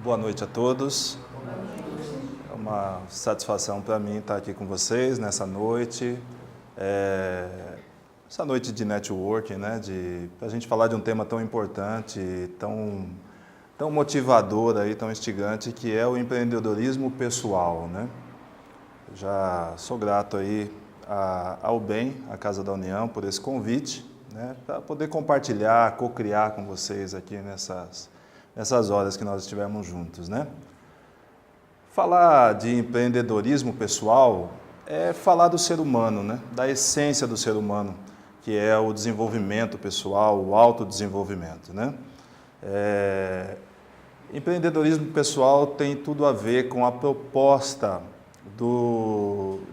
Boa noite a todos. É uma satisfação para mim estar aqui com vocês nessa noite. Essa noite de networking, né? Para a gente falar de um tema tão importante, tão motivador, aí, tão instigante, que é o empreendedorismo pessoal, né? Já sou grato aí ao BEM, à Casa da União, por esse convite, né? Para poder compartilhar, co-criar com vocês aqui nessas horas que nós estivemos juntos, né? Falar de empreendedorismo pessoal é falar do ser humano, né? Da essência do ser humano, que é o desenvolvimento pessoal, o autodesenvolvimento, né? Empreendedorismo pessoal tem tudo a ver com a proposta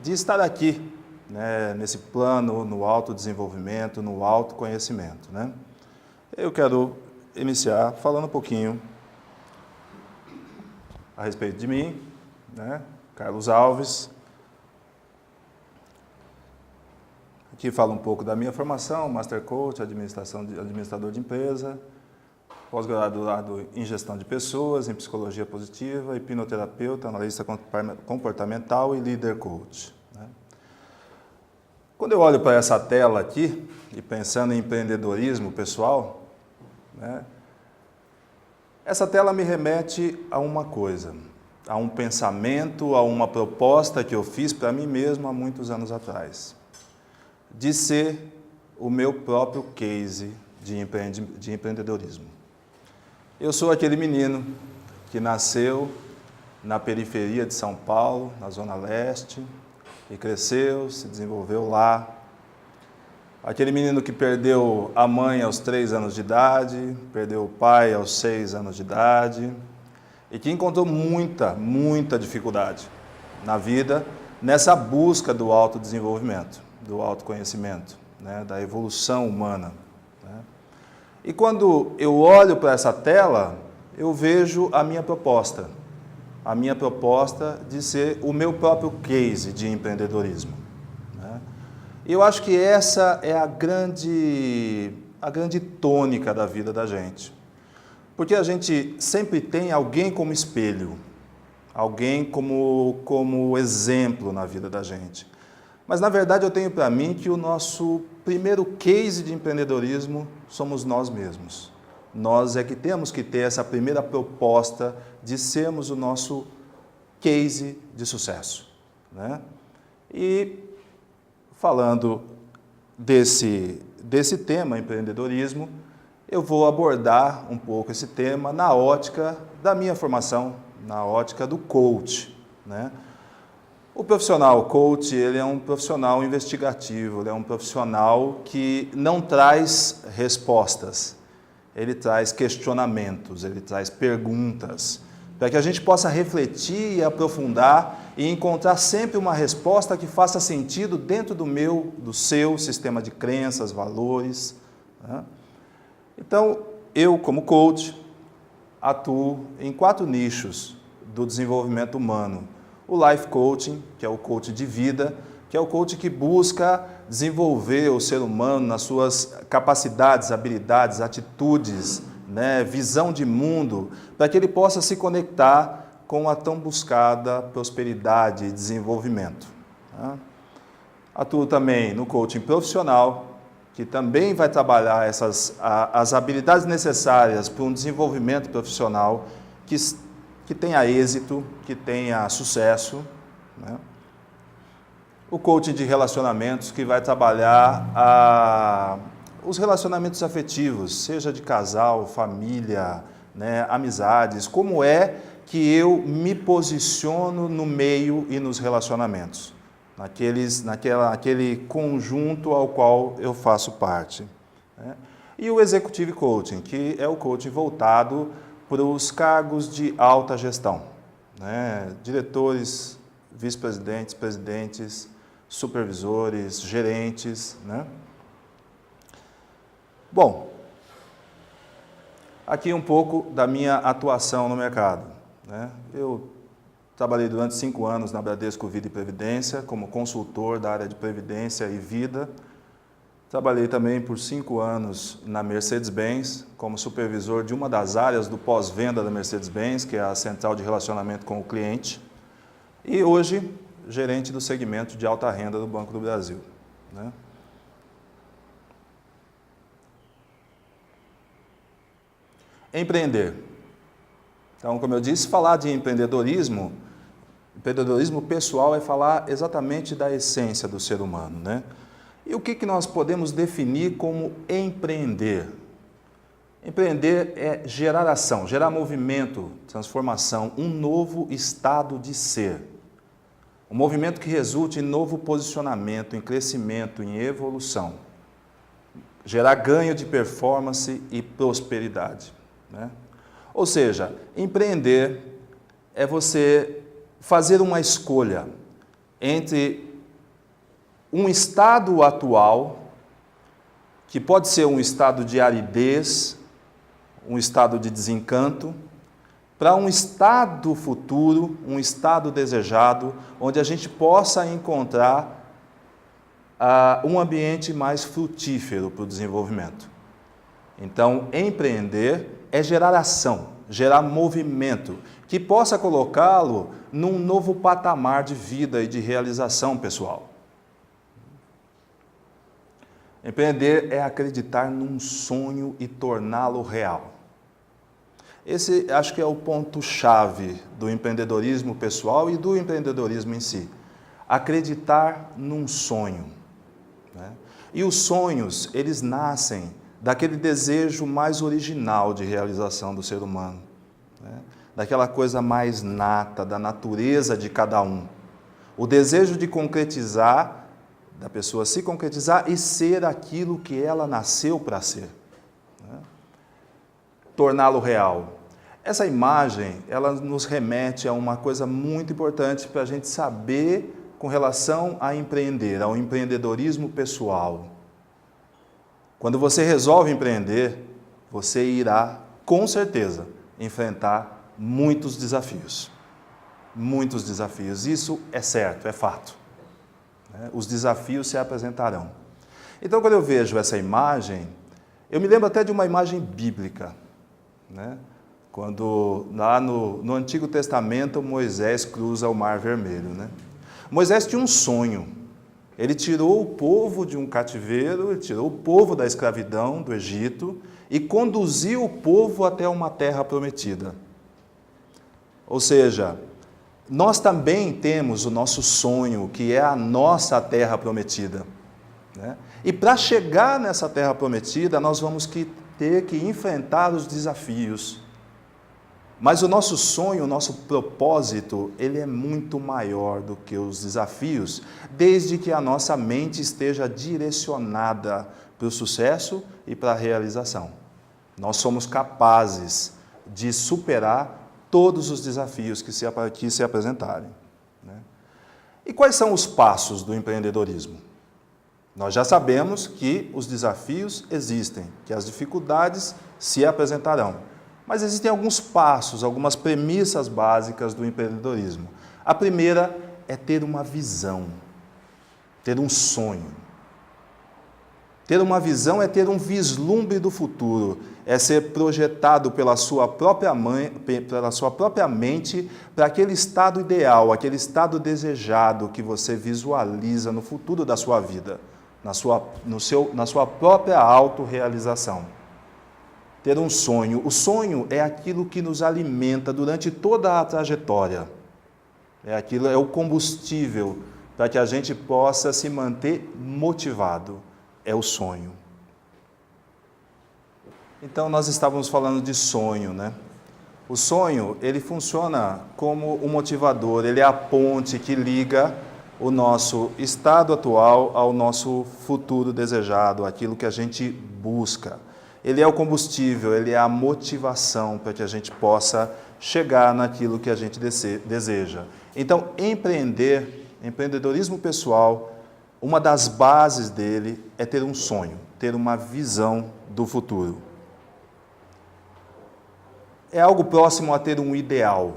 de estar aqui, né? Nesse plano, no autodesenvolvimento, no autoconhecimento, né? Eu quero iniciar falando um pouquinho a respeito de mim, né? Carlos Alves. Aqui falo um pouco da minha formação, Master Coach, administrador de empresa, pós-graduado em gestão de pessoas, em psicologia positiva, hipnoterapeuta, analista comportamental e líder coach, né? Quando eu olho para essa tela aqui, e pensando em empreendedorismo pessoal, né, essa tela me remete a uma coisa, a um pensamento, a uma proposta que eu fiz para mim mesmo há muitos anos atrás, de ser o meu próprio case de empreendedorismo. Eu sou aquele menino que nasceu na periferia de São Paulo, na Zona Leste, e cresceu, se desenvolveu lá. Aquele menino que perdeu a mãe aos 3 anos de idade, perdeu o pai aos 6 anos de idade, e que encontrou muita dificuldade na vida, nessa busca do autodesenvolvimento, do autoconhecimento, né, da evolução humana, né? E quando eu olho para essa tela, eu vejo a minha proposta de ser o meu próprio case de empreendedorismo, né? E eu acho que essa é a grande tônica da vida da gente. Porque a gente sempre tem alguém como espelho, alguém como exemplo na vida da gente. Mas, na verdade, eu tenho para mim que o nosso primeiro case de empreendedorismo somos nós mesmos. Nós é que temos que ter essa primeira proposta de sermos o nosso case de sucesso, né? E falando desse tema, empreendedorismo, eu vou abordar um pouco esse tema na ótica da minha formação, na ótica do coach, né? O profissional coach, ele é um profissional investigativo, ele é um profissional que não traz respostas, ele traz questionamentos, ele traz perguntas, para que a gente possa refletir e aprofundar e encontrar sempre uma resposta que faça sentido dentro do seu sistema de crenças, valores, né? Então, eu como coach, atuo em 4 nichos do desenvolvimento humano. O Life Coaching, que é o coach de vida, que é o coach que busca desenvolver o ser humano nas suas capacidades, habilidades, atitudes, né, visão de mundo, para que ele possa se conectar com a tão buscada prosperidade e desenvolvimento, tá? Atuo também no coaching profissional, que também vai trabalhar as habilidades necessárias para um desenvolvimento profissional que tenha êxito, que tenha sucesso, né? O coaching de relacionamentos, que vai trabalhar os relacionamentos afetivos, seja de casal, família, né, amizades, como é que eu me posiciono no meio e nos relacionamentos, naquele conjunto ao qual eu faço parte, né? E o Executive Coaching, que é o coaching voltado para os cargos de alta gestão, né? Diretores, vice-presidentes, presidentes, supervisores, gerentes, né? Bom, aqui um pouco da minha atuação no mercado, né? Eu trabalhei durante 5 anos na Bradesco Vida e Previdência, como consultor da área de Previdência e Vida. Trabalhei também por 5 anos na Mercedes-Benz, como supervisor de uma das áreas do pós-venda da Mercedes-Benz, que é a central de relacionamento com o cliente. E hoje, gerente do segmento de alta renda do Banco do Brasil, né? Empreender. Então, como eu disse, falar de empreendedorismo pessoal é falar exatamente da essência do ser humano, né? E o que nós podemos definir como empreender? Empreender é gerar ação, gerar movimento, transformação, um novo estado de ser. Um movimento que resulte em novo posicionamento, em crescimento, em evolução. Gerar ganho de performance e prosperidade, né? Ou seja, empreender é você fazer uma escolha entre um estado atual, que pode ser um estado de aridez, um estado de desencanto, para um estado futuro, um estado desejado, onde a gente possa encontrar um ambiente mais frutífero para o desenvolvimento. Então, empreender é gerar ação, gerar movimento, que possa colocá-lo num novo patamar de vida e de realização pessoal. Empreender é acreditar num sonho e torná-lo real. Esse acho que é o ponto-chave do empreendedorismo pessoal e do empreendedorismo em si. Acreditar num sonho, né? E os sonhos, eles nascem daquele desejo mais original de realização do ser humano, né? Daquela coisa mais nata, da natureza de cada um. O desejo de concretizar, da pessoa se concretizar e ser aquilo que ela nasceu para ser, né? Torná-lo real. Essa imagem, ela nos remete a uma coisa muito importante para a gente saber com relação a empreender, ao empreendedorismo pessoal. Quando você resolve empreender, você irá, com certeza, enfrentar muitos desafios. Muitos desafios. Isso é certo, é fato. Os desafios se apresentarão. Então, quando eu vejo essa imagem, eu me lembro até de uma imagem bíblica, né? Quando lá no Antigo Testamento Moisés cruza o Mar Vermelho, né? Moisés tinha um sonho. Ele tirou o povo de um cativeiro, ele tirou o povo da escravidão do Egito e conduziu o povo até uma terra prometida. Ou seja, nós também temos o nosso sonho, que é a nossa terra prometida, né? E para chegar nessa terra prometida, nós vamos ter que enfrentar os desafios. Mas o nosso sonho, o nosso propósito, ele é muito maior do que os desafios, desde que a nossa mente esteja direcionada para o sucesso e para a realização. Nós somos capazes de superar todos os desafios que se apresentarem, né? E quais são os passos do empreendedorismo? Nós já sabemos que os desafios existem, que as dificuldades se apresentarão. Mas existem alguns passos, algumas premissas básicas do empreendedorismo. A primeira é ter uma visão, ter um sonho. Ter uma visão é ter um vislumbre do futuro, é ser projetado pela sua própria mente para aquele estado ideal, aquele estado desejado que você visualiza no futuro da sua vida, na sua própria autorrealização. Ter um sonho. O sonho é aquilo que nos alimenta durante toda a trajetória. É o combustível para que a gente possa se manter motivado. É o sonho. Então, nós estávamos falando de sonho, né? O sonho, ele funciona como um motivador, ele é a ponte que liga o nosso estado atual ao nosso futuro desejado, aquilo que a gente busca. Ele é o combustível, ele é a motivação para que a gente possa chegar naquilo que a gente deseja. Então, empreendedorismo pessoal, uma das bases dele é ter um sonho, ter uma visão do futuro. É algo próximo a ter um ideal.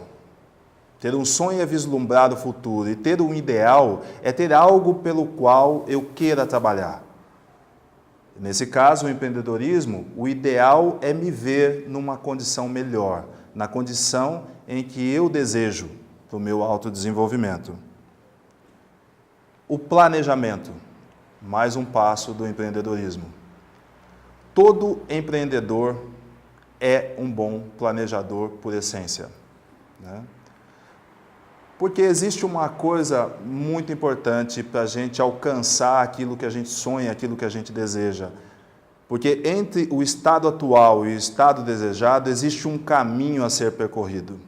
Ter um sonho é vislumbrar o futuro, e ter um ideal é ter algo pelo qual eu queira trabalhar. Nesse caso, o empreendedorismo, o ideal é me ver numa condição melhor, na condição em que eu desejo para o meu autodesenvolvimento. O planejamento, mais um passo do empreendedorismo. Todo empreendedor é um bom planejador por essência, né? Porque existe uma coisa muito importante para a gente alcançar aquilo que a gente sonha, aquilo que a gente deseja. Porque entre o estado atual e o estado desejado existe um caminho a ser percorrido.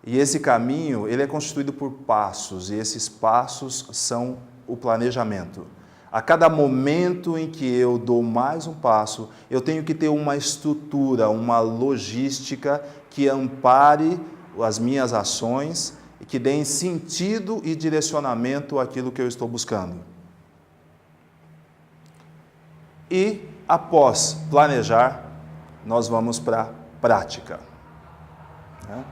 E esse caminho, ele é constituído por passos, e esses passos são o planejamento. A cada momento em que eu dou mais um passo, eu tenho que ter uma estrutura, uma logística que ampare as minhas ações e que deem sentido e direcionamento àquilo que eu estou buscando. E, após planejar, nós vamos para a prática, né?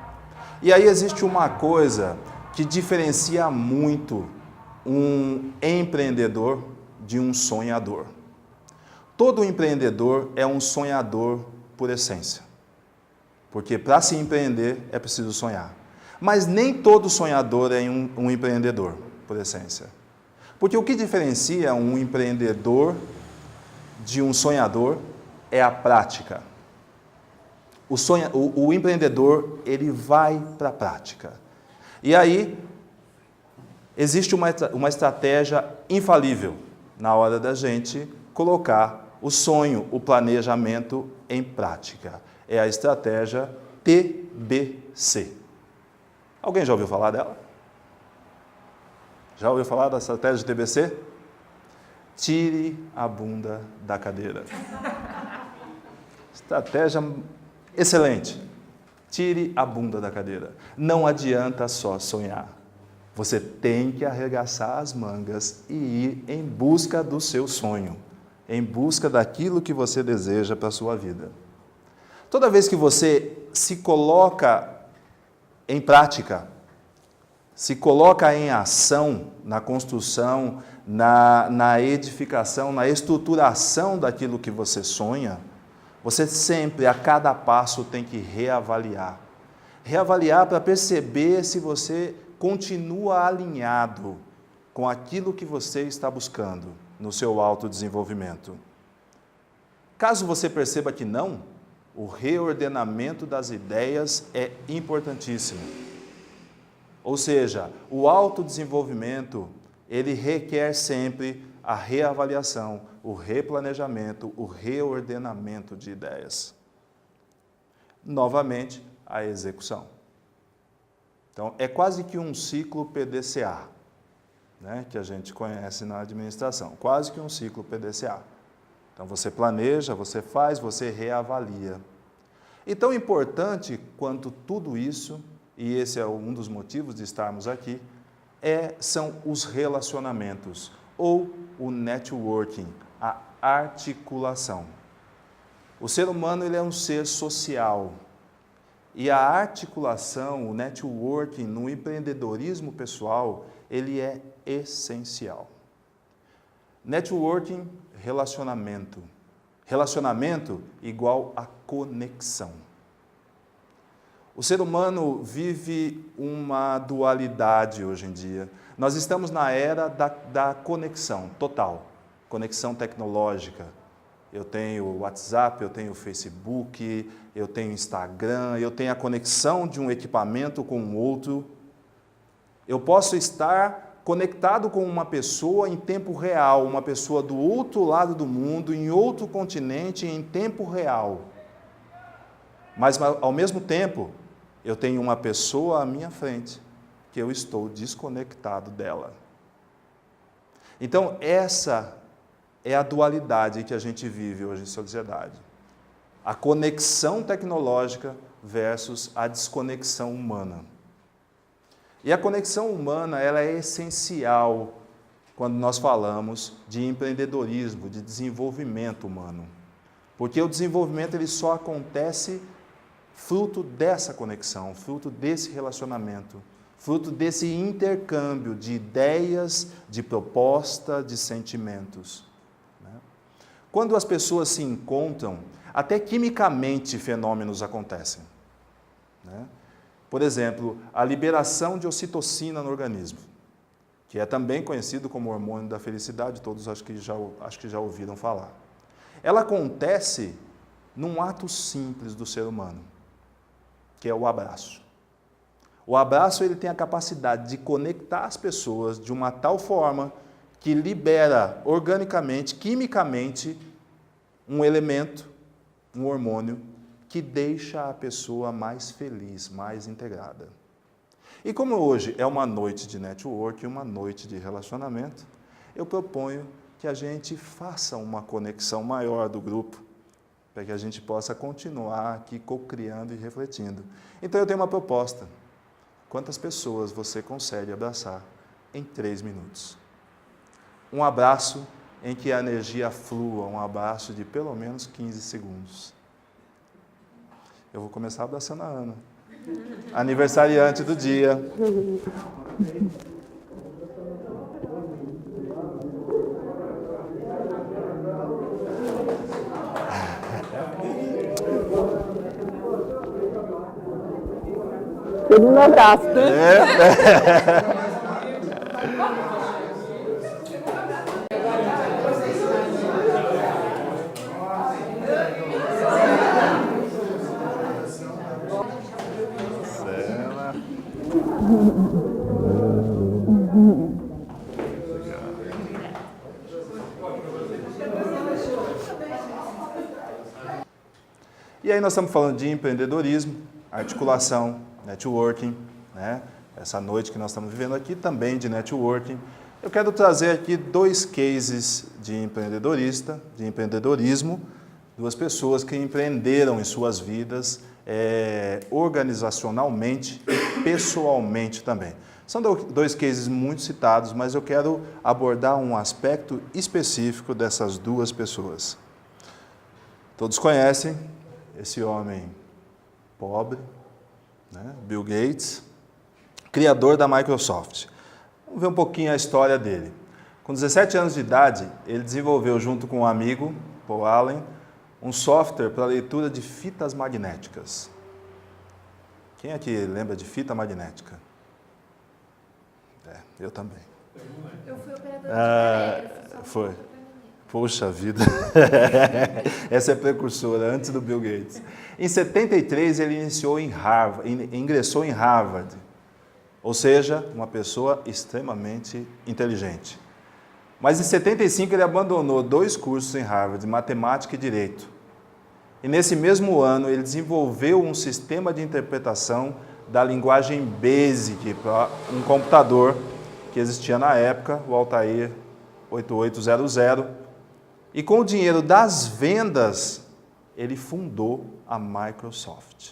E aí existe uma coisa que diferencia muito um empreendedor de um sonhador. Todo empreendedor é um sonhador por essência, porque para se empreender é preciso sonhar. Mas nem todo sonhador é um empreendedor, por essência. Porque o que diferencia um empreendedor de um sonhador é a prática. O empreendedor, ele vai para a prática. E aí, existe uma estratégia infalível na hora da gente colocar o sonho, o planejamento em prática. É a estratégia TBC. Alguém já ouviu falar dela? Já ouviu falar da estratégia de TBC? Tire a bunda da cadeira. Estratégia excelente. Tire a bunda da cadeira. Não adianta só sonhar. Você tem que arregaçar as mangas e ir em busca do seu sonho, em busca daquilo que você deseja para a sua vida. Toda vez que você se coloca em prática, se coloca em ação na construção, na edificação, na estruturação daquilo que você sonha, você sempre, a cada passo, tem que reavaliar. Reavaliar para perceber se você continua alinhado com aquilo que você está buscando no seu autodesenvolvimento. Caso você perceba que não, o reordenamento das ideias é importantíssimo. Ou seja, o autodesenvolvimento, ele requer sempre a reavaliação, o replanejamento, o reordenamento de ideias. Novamente, a execução. Então, é quase que um ciclo PDCA, né, que a gente conhece na administração, quase que um ciclo PDCA. Então, você planeja, você faz, você reavalia. E tão importante quanto tudo isso, e esse é um dos motivos de estarmos aqui, são os relacionamentos, ou o networking, a articulação. O ser humano, ele é um ser social. E a articulação, o networking no empreendedorismo pessoal, ele é essencial. Networking, relacionamento. Relacionamento igual a conexão. O ser humano vive uma dualidade hoje em dia. Nós estamos na era da conexão total, conexão tecnológica. Eu tenho WhatsApp, eu tenho Facebook, eu tenho Instagram, eu tenho a conexão de um equipamento com o outro. Eu posso estar conectado com uma pessoa em tempo real, uma pessoa do outro lado do mundo, em outro continente, em tempo real. Mas, ao mesmo tempo, eu tenho uma pessoa à minha frente que eu estou desconectado dela. Então, essa é a dualidade que a gente vive hoje em sociedade. A conexão tecnológica versus a desconexão humana. E a conexão humana, ela é essencial quando nós falamos de empreendedorismo, de desenvolvimento humano. Porque o desenvolvimento, ele só acontece fruto dessa conexão, fruto desse relacionamento, fruto desse intercâmbio de ideias, de proposta, de sentimentos. Quando as pessoas se encontram, até quimicamente fenômenos acontecem, né? Por exemplo, a liberação de ocitocina no organismo, que é também conhecido como hormônio da felicidade, todos acho que já ouviram falar. Ela acontece num ato simples do ser humano, que é o abraço. O abraço ele tem a capacidade de conectar as pessoas de uma tal forma que libera organicamente, quimicamente, um elemento, um hormônio, que deixa a pessoa mais feliz, mais integrada. E como hoje é uma noite de network, uma noite de relacionamento, eu proponho que a gente faça uma conexão maior do grupo, para que a gente possa continuar aqui co-criando e refletindo. Então eu tenho uma proposta. Quantas pessoas você consegue abraçar em 3 minutos? Um abraço em que a energia flua, um abraço de pelo menos 15 segundos. Eu vou começar abraçando a Ana, aniversariante do dia. Todo mundo abraço, né? E aí nós estamos falando de empreendedorismo, articulação, networking, né? Essa noite que nós estamos vivendo aqui também de networking. Eu quero trazer aqui 2 cases de empreendedorismo, 2 pessoas que empreenderam em suas vidas, organizacionalmente e pessoalmente também. São 2 cases muito citados, mas eu quero abordar um aspecto específico dessas 2 pessoas. Todos conhecem esse homem pobre, né? Bill Gates, criador da Microsoft. Vamos ver um pouquinho a história dele. Com 17 anos de idade, ele desenvolveu junto com um amigo, Paul Allen, um software para leitura de fitas magnéticas. Quem aqui lembra de fita magnética? Eu também. Eu fui operadora de Valério. Foi. Poxa vida, essa é precursora, antes do Bill Gates. Em 73, ele ingressou em Harvard, ou seja, uma pessoa extremamente inteligente. Mas em 75, ele abandonou 2 cursos em Harvard, matemática e direito. E nesse mesmo ano, ele desenvolveu um sistema de interpretação da linguagem BASIC para um computador que existia na época, o Altair 8800, e com o dinheiro das vendas, ele fundou a Microsoft.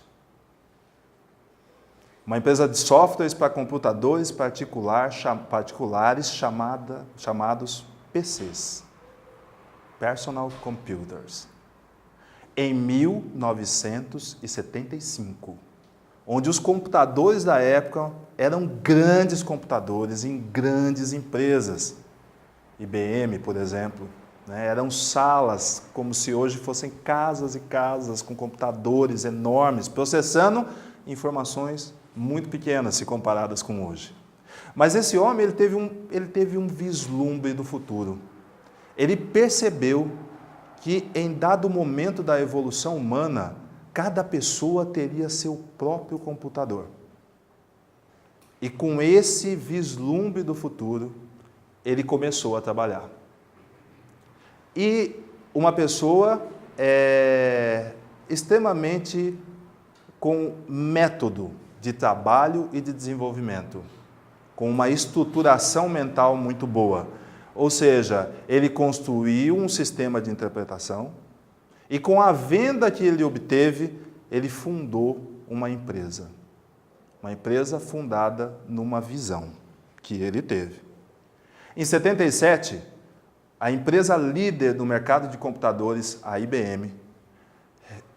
Uma empresa de softwares para computadores particulares chamados PCs, Personal Computers, em 1975, onde os computadores da época eram grandes computadores em grandes empresas. IBM, por exemplo, né? Eram salas, como se hoje fossem casas e casas com computadores enormes, processando informações muito pequenas se comparadas com hoje. Mas esse homem ele teve um vislumbre do futuro. Ele percebeu que em dado momento da evolução humana, cada pessoa teria seu próprio computador. E com esse vislumbre do futuro, ele começou a trabalhar. E uma pessoa extremamente com método de trabalho e de desenvolvimento, com uma estruturação mental muito boa. Ou seja, ele construiu um sistema de interpretação e com a venda que ele obteve, ele fundou uma empresa. Uma empresa fundada numa visão que ele teve. Em 77, a empresa líder do mercado de computadores, a IBM,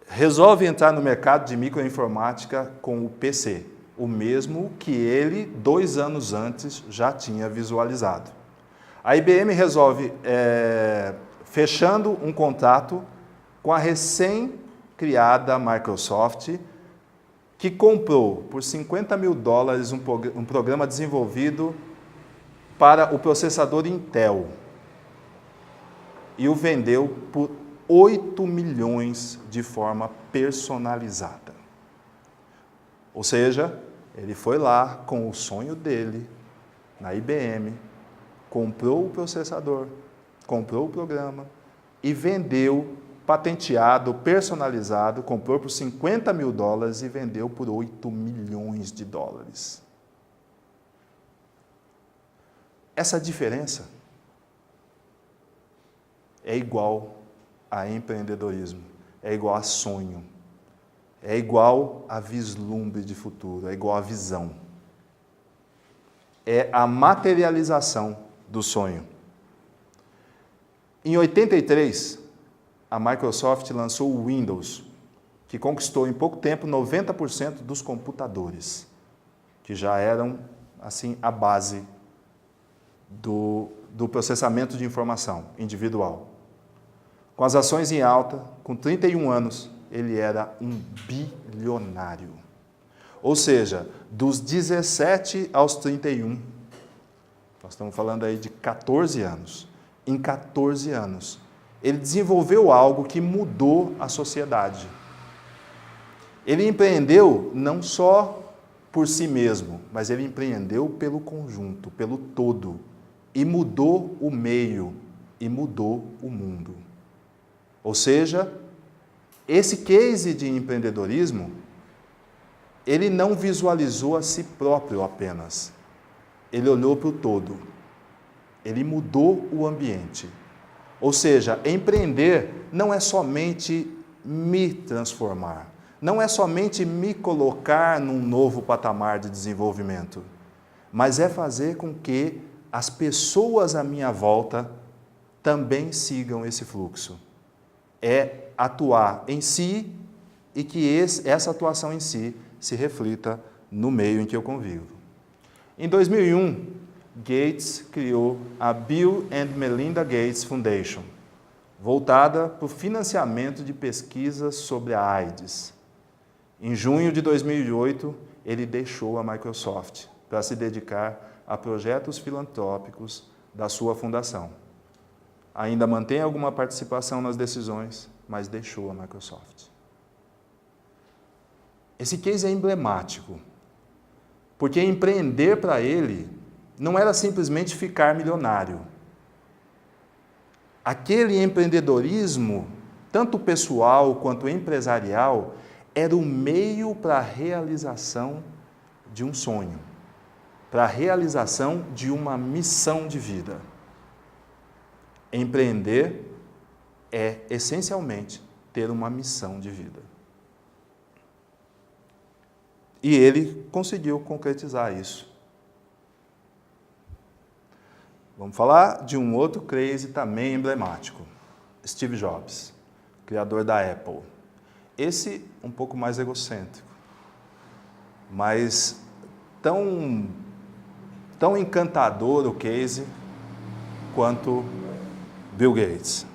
resolve entrar no mercado de microinformática com o PC, o mesmo que ele, 2 anos antes, já tinha visualizado. A IBM resolve fechando um contrato com a recém-criada Microsoft, que comprou por $50 mil um programa desenvolvido para o processador Intel e o vendeu por 8 milhões de forma personalizada. Ou seja, ele foi lá com o sonho dele, na IBM, comprou o processador, comprou o programa e vendeu patenteado, personalizado, comprou por $50 mil e vendeu por 8 milhões de dólares. Essa diferença é igual a empreendedorismo, é igual a sonho, é igual a vislumbre de futuro, é igual a visão. É a materialização do sonho. Em 83, a Microsoft lançou o Windows, que conquistou em pouco tempo 90% dos computadores, que já eram assim a base do processamento de informação individual. Com as ações em alta, com 31 anos, ele era um bilionário. Ou seja, dos 17 aos 31, nós estamos falando aí de 14 anos. Em 14 anos, ele desenvolveu algo que mudou a sociedade. Ele empreendeu não só por si mesmo, mas ele empreendeu pelo conjunto, pelo todo, e mudou o meio, e mudou o mundo. Ou seja, esse case de empreendedorismo, ele não visualizou a si próprio apenas. Ele olhou para o todo. Ele mudou o ambiente. Ou seja, empreender não é somente me transformar, não é somente me colocar num novo patamar de desenvolvimento, mas é fazer com que as pessoas à minha volta também sigam esse fluxo. É atuar em si e que essa atuação em si se reflita no meio em que eu convivo. Em 2001, Gates criou a Bill and Melinda Gates Foundation, voltada para o financiamento de pesquisas sobre a AIDS. Em junho de 2008, ele deixou a Microsoft para se dedicar a projetos filantrópicos da sua fundação. Ainda mantém alguma participação nas decisões, mas deixou a Microsoft. Esse case é emblemático, porque empreender para ele não era simplesmente ficar milionário. Aquele empreendedorismo, tanto pessoal quanto empresarial, era o meio para a realização de um sonho, para a realização de uma missão de vida. Empreender é, essencialmente, ter uma missão de vida. E ele conseguiu concretizar isso. Vamos falar de um outro case também emblemático. Steve Jobs, criador da Apple. Esse um pouco mais egocêntrico, mas tão encantador o case quanto Bill Gates.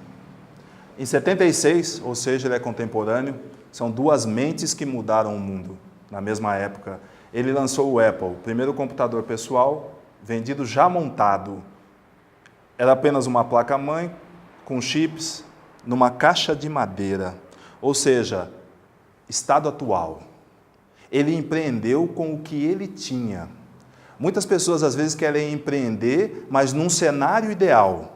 Em 76, ou seja, ele é contemporâneo, são duas mentes que mudaram o mundo na mesma época. Ele lançou o Apple, o primeiro computador pessoal vendido já montado. Era apenas uma placa-mãe com chips numa caixa de madeira, ou seja, estado atual. Ele empreendeu com o que ele tinha. Muitas pessoas às vezes querem empreender, mas num cenário ideal.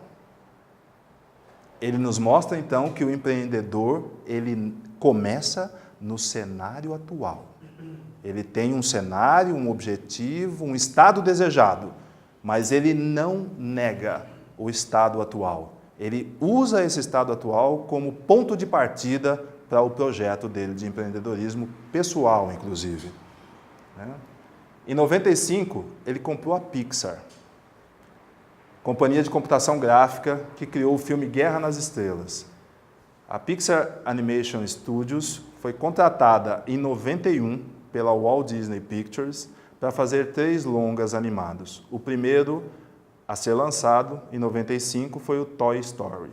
Ele nos mostra então que o empreendedor, ele começa no cenário atual. Ele tem um cenário, um objetivo, um estado desejado, mas ele não nega o estado atual. Ele usa esse estado atual como ponto de partida para o projeto dele de empreendedorismo pessoal, inclusive. Em 95, ele comprou a Pixar, companhia de computação gráfica que criou o filme Guerra nas Estrelas. A Pixar Animation Studios foi contratada em 91 pela Walt Disney Pictures para fazer 3 longas animados. O primeiro a ser lançado em 95 foi o Toy Story.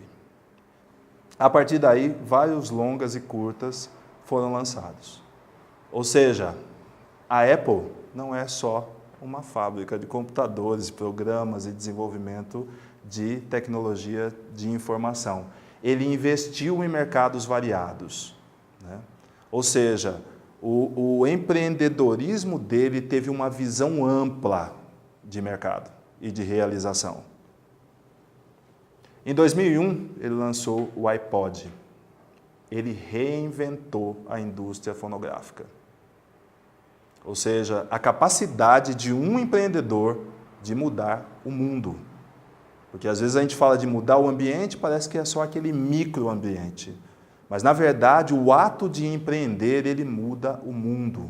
A partir daí, vários longas e curtas foram lançados. Ou seja, a Apple não é só uma fábrica de computadores, programas e desenvolvimento de tecnologia de informação. Ele investiu em mercados variados, né? Ou seja, o empreendedorismo dele teve uma visão ampla de mercado e de realização. Em 2001, ele lançou o iPod. Ele reinventou a indústria fonográfica. Ou seja, a capacidade de um empreendedor de mudar o mundo. Porque às vezes a gente fala de mudar o ambiente, parece que é só aquele microambiente. Mas na verdade, o ato de empreender, ele muda o mundo.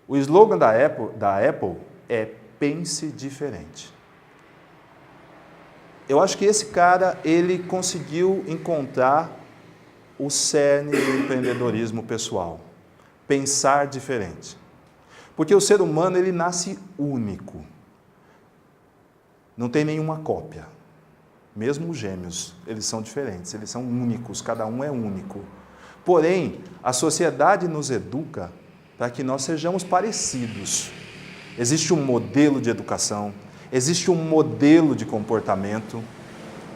O slogan da Apple é pense diferente. Eu acho que esse cara, ele conseguiu encontrar o cerne do empreendedorismo pessoal. Pensar diferente. Porque o ser humano, ele nasce único. Não tem nenhuma cópia. Mesmo os gêmeos, eles são diferentes, eles são únicos, cada um é único. Porém, a sociedade nos educa para que nós sejamos parecidos. Existe um modelo de educação, existe um modelo de comportamento,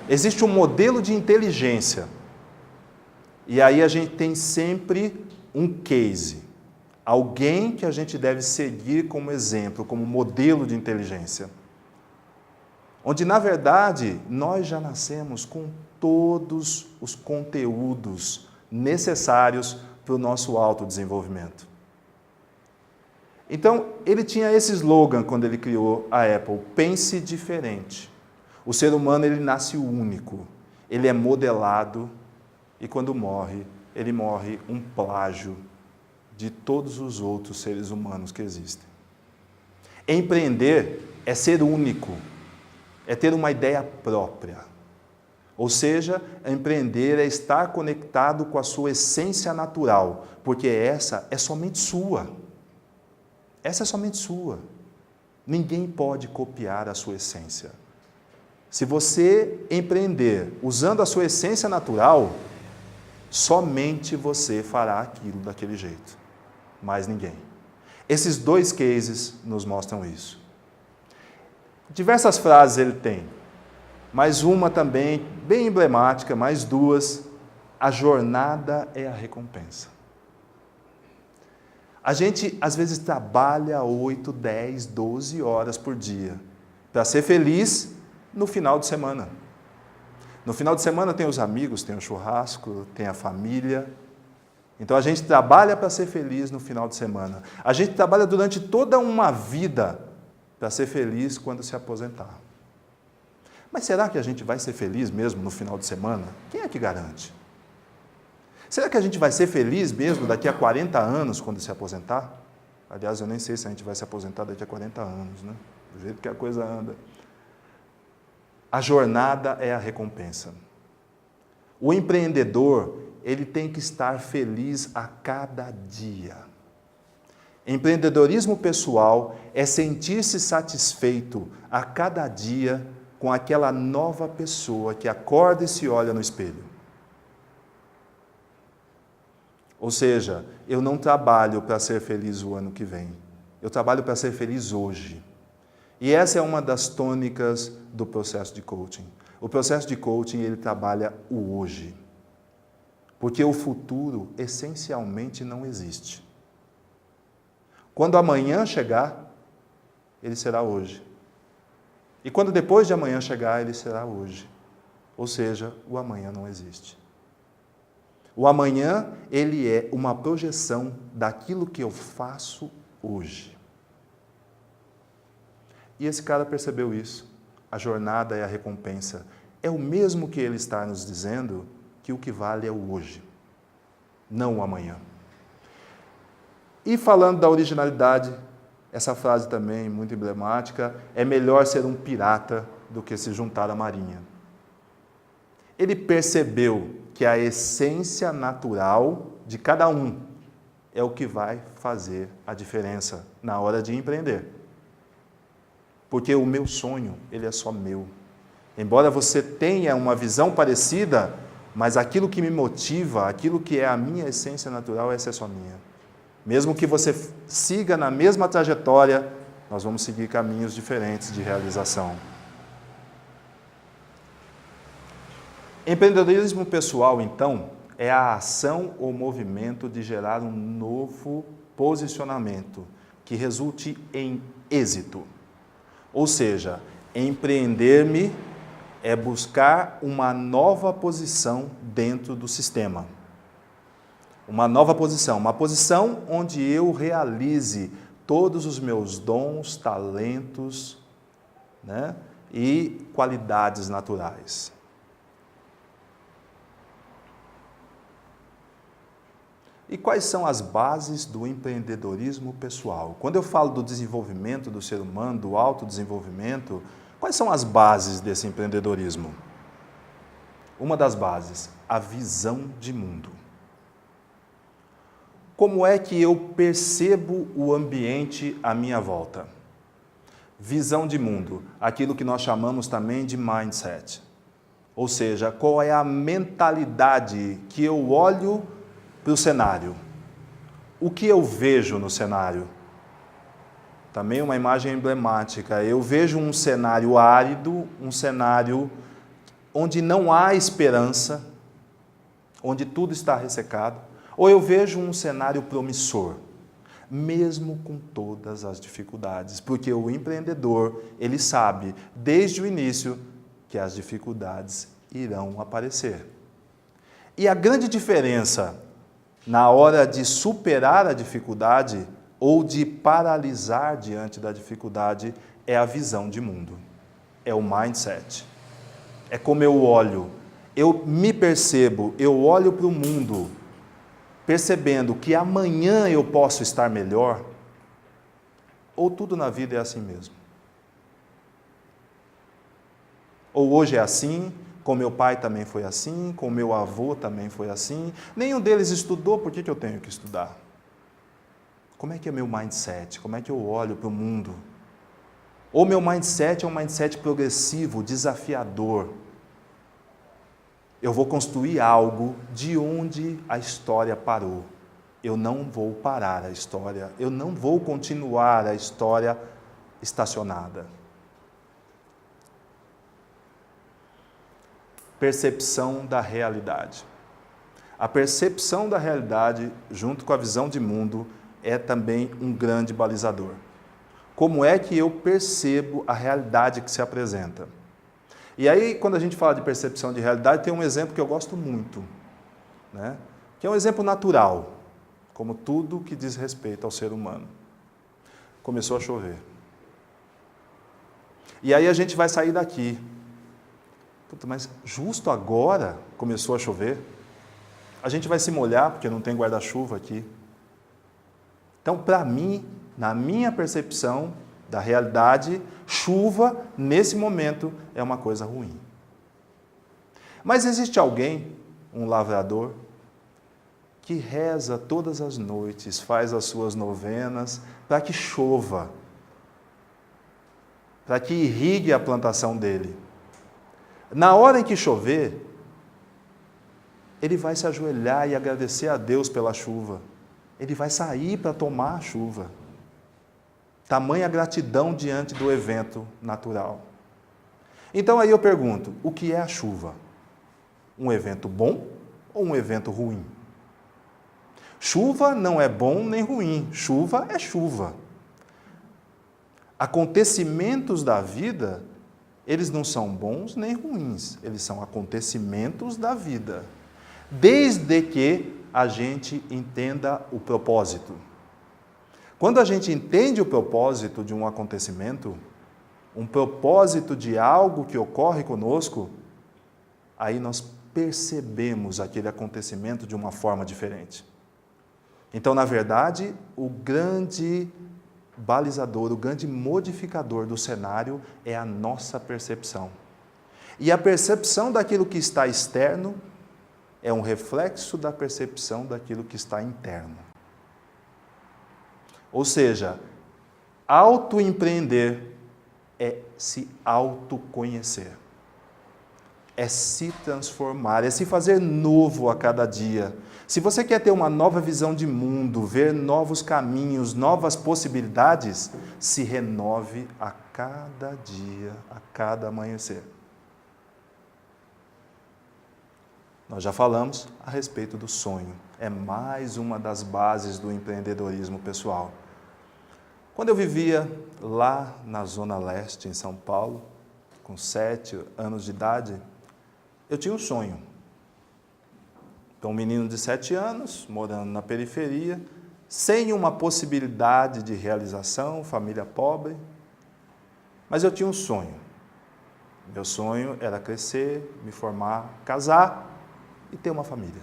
existe um modelo de inteligência. E aí a gente tem sempre um case, alguém que a gente deve seguir como exemplo, como modelo de inteligência. Onde, na verdade, nós já nascemos com todos os conteúdos necessários para o nosso autodesenvolvimento. Então, ele tinha esse slogan quando ele criou a Apple, pense diferente. O ser humano, ele nasce único, ele é modelado e quando morre, ele morre um plágio de todos os outros seres humanos que existem. Empreender é ser único, é ter uma ideia própria. Ou seja, empreender é estar conectado com a sua essência natural, porque essa é somente sua. Essa é somente sua. Ninguém pode copiar a sua essência. Se você empreender usando a sua essência natural, somente você fará aquilo daquele jeito. Mais ninguém. Esses dois cases nos mostram isso. Diversas frases ele tem, mas uma também bem emblemática, mais duas. A jornada é a recompensa. A gente, às vezes, trabalha 8, 10, 12 horas por dia para ser feliz no final de semana. No final de semana tem os amigos, tem o churrasco, tem a família. Então, a gente trabalha para ser feliz no final de semana. A gente trabalha durante toda uma vida para ser feliz quando se aposentar. Mas será que a gente vai ser feliz mesmo no final de semana? Quem é que garante? Será que a gente vai ser feliz mesmo daqui a 40 anos quando se aposentar? Aliás, eu nem sei se a gente vai se aposentar daqui a 40 anos, né? Do jeito que a coisa anda. A jornada é a recompensa. O empreendedor, ele tem que estar feliz a cada dia. Empreendedorismo pessoal é sentir-se satisfeito a cada dia com aquela nova pessoa que acorda e se olha no espelho. Ou seja, eu não trabalho para ser feliz o ano que vem. Eu trabalho para ser feliz hoje. E essa é uma das tônicas do processo de coaching. O processo de coaching, ele trabalha o hoje. Porque o futuro, essencialmente, não existe. Quando amanhã chegar, ele será hoje. E quando depois de amanhã chegar, ele será hoje. Ou seja, o amanhã não existe. O amanhã, ele é uma projeção daquilo que eu faço hoje. E esse cara percebeu isso. A jornada é a recompensa. É o mesmo que ele está nos dizendo que o que vale é o hoje, não o amanhã. E falando da originalidade, essa frase também muito emblemática, é melhor ser um pirata do que se juntar à marinha. Ele percebeu que a essência natural de cada um é o que vai fazer a diferença na hora de empreender. Porque o meu sonho, ele é só meu. Embora você tenha uma visão parecida, mas aquilo que me motiva, aquilo que é a minha essência natural, essa é só minha. Mesmo que você siga na mesma trajetória, nós vamos seguir caminhos diferentes de realização. Empreendedorismo pessoal, então, é a ação ou movimento de gerar um novo posicionamento que resulte em êxito. Ou seja, empreender-me é buscar uma nova posição dentro do sistema. Uma nova posição, uma posição onde eu realize todos os meus dons, talentos, né, e qualidades naturais. E quais são as bases do empreendedorismo pessoal? Quando eu falo do desenvolvimento do ser humano, do autodesenvolvimento, quais são as bases desse empreendedorismo? Uma das bases, a visão de mundo. Como é que eu percebo o ambiente à minha volta? Visão de mundo, aquilo que nós chamamos também de mindset. Ou seja, qual é a mentalidade que eu olho para o cenário? O que eu vejo no cenário? Também uma imagem emblemática. Eu vejo um cenário árido, um cenário onde não há esperança, onde tudo está ressecado, ou eu vejo um cenário promissor, mesmo com todas as dificuldades, porque o empreendedor, ele sabe desde o início que as dificuldades irão aparecer. E a grande diferença na hora de superar a dificuldade ou de paralisar diante da dificuldade é a visão de mundo, é o mindset. É como eu olho, eu me percebo, eu olho para o mundo, percebendo que amanhã eu posso estar melhor, ou tudo na vida é assim mesmo. Ou hoje é assim, com meu pai também foi assim, com meu avô também foi assim. Nenhum deles estudou, por que eu tenho que estudar? Como é que é meu mindset? Como é que eu olho para o mundo? Ou meu mindset é um mindset progressivo, desafiador. Eu vou construir algo de onde a história parou. Eu não vou parar a história, eu não vou continuar a história estacionada. Percepção da realidade. A percepção da realidade, junto com a visão de mundo, é também um grande balizador. Como é que eu percebo a realidade que se apresenta? E aí, quando a gente fala de percepção de realidade, tem um exemplo que eu gosto muito, né? Que é um exemplo natural, como tudo que diz respeito ao ser humano. Começou a chover. E aí a gente vai sair daqui. Puta, mas justo agora começou a chover? A gente vai se molhar porque não tem guarda-chuva aqui. Então, para mim, na minha percepção da realidade, chuva, nesse momento, é uma coisa ruim. Mas existe alguém, um lavrador, que reza todas as noites, faz as suas novenas, para que chova, para que irrigue a plantação dele. Na hora em que chover, ele vai se ajoelhar e agradecer a Deus pela chuva. Ele vai sair para tomar a chuva. Tamanha gratidão diante do evento natural. Então aí eu pergunto, o que é a chuva? Um evento bom ou um evento ruim? Chuva não é bom nem ruim, chuva é chuva. Acontecimentos da vida, eles não são bons nem ruins, eles são acontecimentos da vida. Desde que a gente entenda o propósito. Quando a gente entende o propósito de um acontecimento, um propósito de algo que ocorre conosco, aí nós percebemos aquele acontecimento de uma forma diferente. Então, na verdade, o grande balizador, o grande modificador do cenário é a nossa percepção. E a percepção daquilo que está externo é um reflexo da percepção daquilo que está interno. Ou seja, autoempreender é se autoconhecer. é se transformar, é se fazer novo a cada dia. Se você quer ter uma nova visão de mundo, ver novos caminhos, novas possibilidades, se renove a cada dia, a cada amanhecer. Nós já falamos a respeito do sonho. É mais uma das bases do empreendedorismo pessoal. Quando eu vivia lá na Zona Leste, em São Paulo, com 7 anos de idade, eu tinha um sonho. Então, um menino de 7 anos, morando na periferia, sem uma possibilidade de realização, família pobre, mas eu tinha um sonho. Meu sonho era crescer, me formar, casar e ter uma família.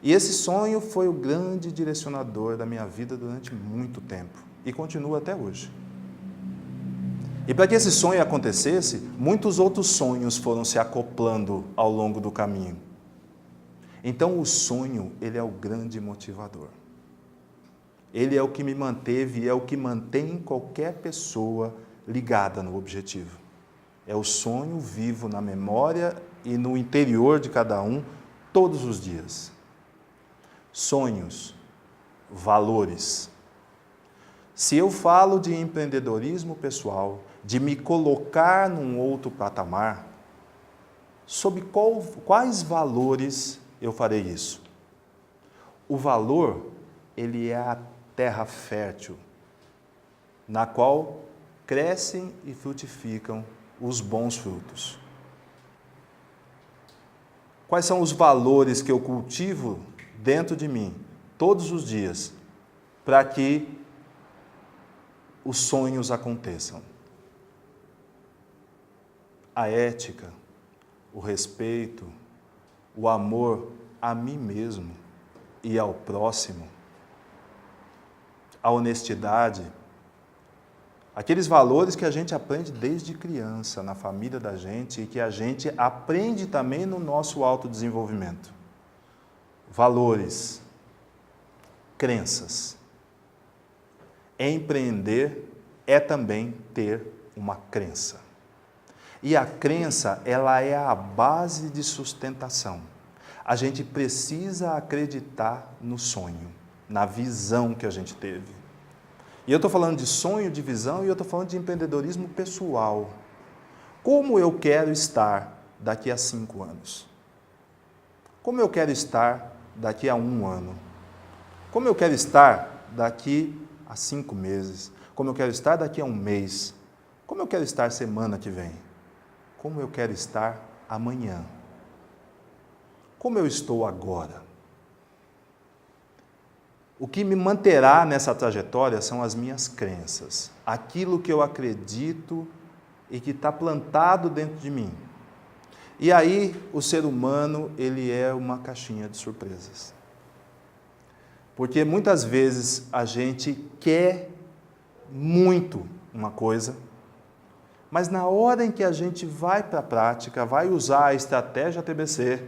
E esse sonho foi o grande direcionador da minha vida durante muito tempo e continua até hoje. E para que esse sonho acontecesse, muitos outros sonhos foram se acoplando ao longo do caminho. Então o sonho, ele é o grande motivador. Ele é o que me manteve e é o que mantém qualquer pessoa ligada no objetivo. É o sonho vivo na memória e no interior de cada um, todos os dias. Sonhos, valores. Se eu falo de empreendedorismo pessoal, de me colocar num outro patamar, sob quais valores eu farei isso? O valor, ele é a terra fértil, na qual crescem e frutificam os bons frutos. Quais são os valores que eu cultivo dentro de mim, todos os dias, para que os sonhos aconteçam? A ética, o respeito, o amor a mim mesmo e ao próximo, a honestidade, aqueles valores que a gente aprende desde criança na família da gente e que a gente aprende também no nosso autodesenvolvimento. Valores, crenças. Empreender é também ter uma crença. E a crença, ela é a base de sustentação. A gente precisa acreditar no sonho, na visão que a gente teve. E eu estou falando de sonho, de visão, e eu estou falando de empreendedorismo pessoal. Como eu quero estar daqui a 5 anos? Como eu quero estar daqui a 1 ano? Como eu quero estar daqui a 5 meses? Como eu quero estar daqui a 1 mês? Como eu quero estar semana que vem? Como eu quero estar amanhã? Como eu estou agora? O que me manterá nessa trajetória são as minhas crenças, aquilo que eu acredito e que está plantado dentro de mim. E aí, o ser humano, ele é uma caixinha de surpresas. Porque muitas vezes a gente quer muito uma coisa, mas na hora em que a gente vai para a prática, vai usar a estratégia TBC,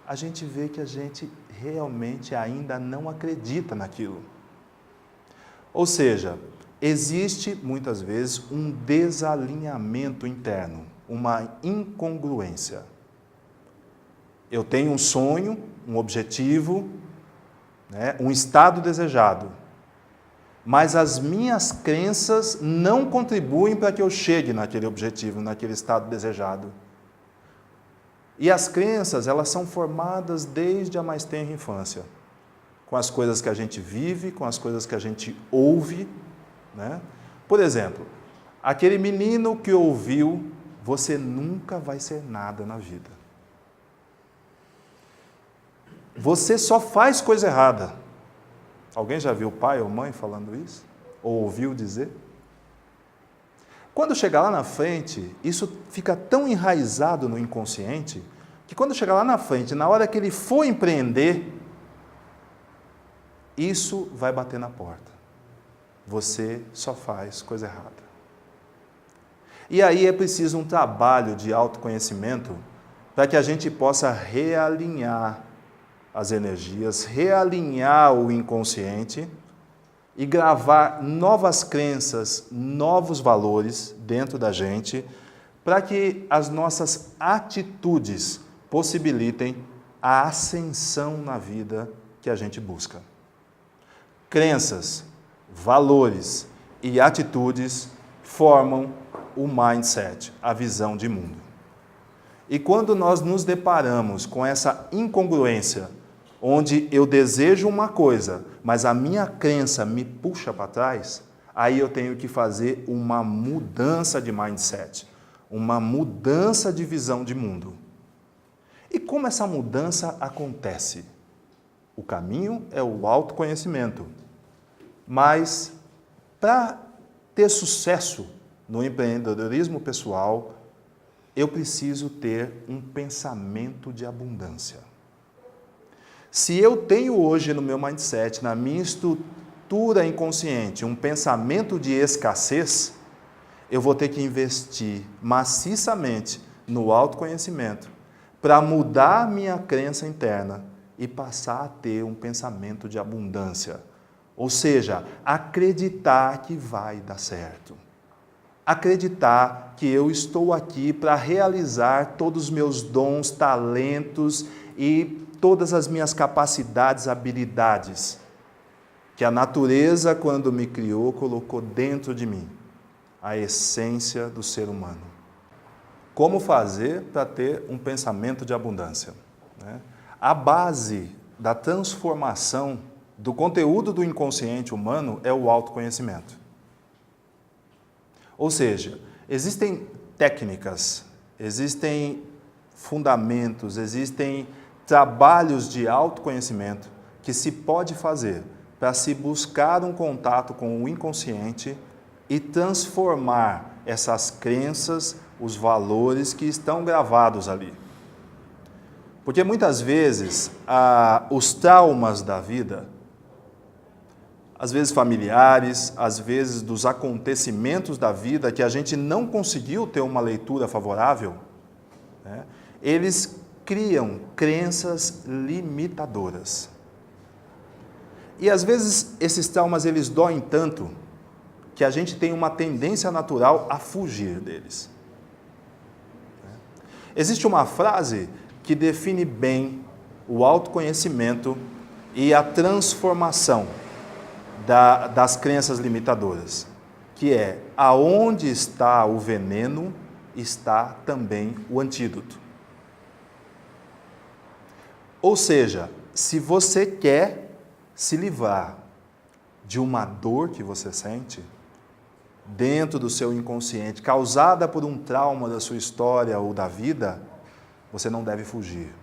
a gente vê que a gente realmente ainda não acredita naquilo. Ou seja, existe muitas vezes um desalinhamento interno, uma incongruência. Eu tenho um sonho, um objetivo, um estado desejado, mas as minhas crenças não contribuem para que eu chegue naquele objetivo, naquele estado desejado. E as crenças, elas são formadas desde a mais tenra infância, com as coisas que a gente vive, com as coisas que a gente ouve, né? Por exemplo, aquele menino que ouviu, você nunca vai ser nada na vida. Você só faz coisa errada. Alguém já viu pai ou mãe falando isso? Ou ouviu dizer? Quando chegar lá na frente, isso fica tão enraizado no inconsciente, que quando chegar lá na frente, na hora que ele for empreender, isso vai bater na porta. Você só faz coisa errada. E aí é preciso um trabalho de autoconhecimento para que a gente possa realinhar as energias, realinhar o inconsciente e gravar novas crenças, novos valores dentro da gente, para que as nossas atitudes possibilitem a ascensão na vida que a gente busca. Crenças, valores e atitudes formam o mindset, a visão de mundo. E quando nós nos deparamos com essa incongruência, onde eu desejo uma coisa, mas a minha crença me puxa para trás, aí eu tenho que fazer uma mudança de mindset, uma mudança de visão de mundo. E como essa mudança acontece? O caminho é o autoconhecimento. Mas, para ter sucesso no empreendedorismo pessoal, eu preciso ter um pensamento de abundância. Se eu tenho hoje no meu mindset, na minha estrutura inconsciente, um pensamento de escassez, eu vou ter que investir maciçamente no autoconhecimento para mudar a minha crença interna e passar a ter um pensamento de abundância. Ou seja, acreditar que vai dar certo. Acreditar que eu estou aqui para realizar todos os meus dons, talentos e todas as minhas capacidades, habilidades que a natureza, quando me criou, colocou dentro de mim, a essência do ser humano. Como fazer para ter um pensamento de abundância? A base da transformação do conteúdo do inconsciente humano é o autoconhecimento. Ou seja, existem técnicas, existem fundamentos, existem trabalhos de autoconhecimento que se pode fazer para se buscar um contato com o inconsciente e transformar essas crenças, os valores que estão gravados ali. Porque muitas vezes os traumas da vida, às vezes familiares, às vezes dos acontecimentos da vida que a gente não conseguiu ter uma leitura favorável, eles criam crenças limitadoras. E às vezes esses traumas eles doem tanto que a gente tem uma tendência natural a fugir deles. Existe uma frase que define bem o autoconhecimento e a transformação das crenças limitadoras, que é: aonde está o veneno, está também o antídoto. Ou seja, se você quer se livrar de uma dor que você sente dentro do seu inconsciente, causada por um trauma da sua história ou da vida, você não deve fugir.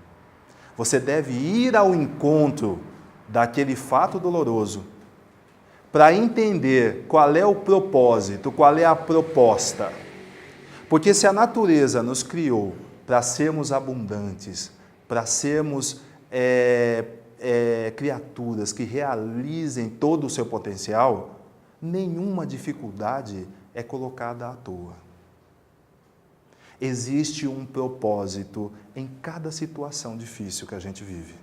Você deve ir ao encontro daquele fato doloroso para entender qual é o propósito, qual é a proposta. Porque se a natureza nos criou para sermos abundantes, para sermos criaturas que realizem todo o seu potencial, nenhuma dificuldade é colocada à toa. Existe um propósito em cada situação difícil que a gente vive.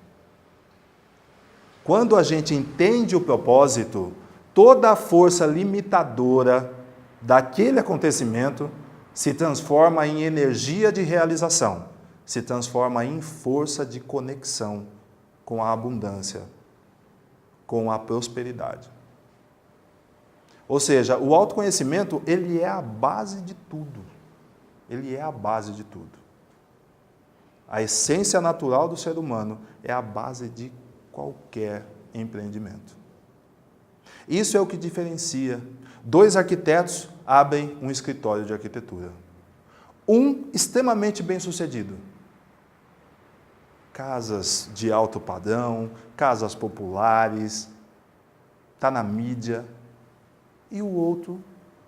Quando a gente entende o propósito, toda a força limitadora daquele acontecimento se transforma em energia de realização, se transforma em força de conexão com a abundância, com a prosperidade. Ou seja, o autoconhecimento, ele é a base de tudo. Ele é a base de tudo. A essência natural do ser humano é a base de qualquer empreendimento. Isso é o que diferencia. 2 arquitetos abrem um escritório de arquitetura. Um extremamente bem-sucedido. Casas de alto padrão, casas populares, está na mídia. E o outro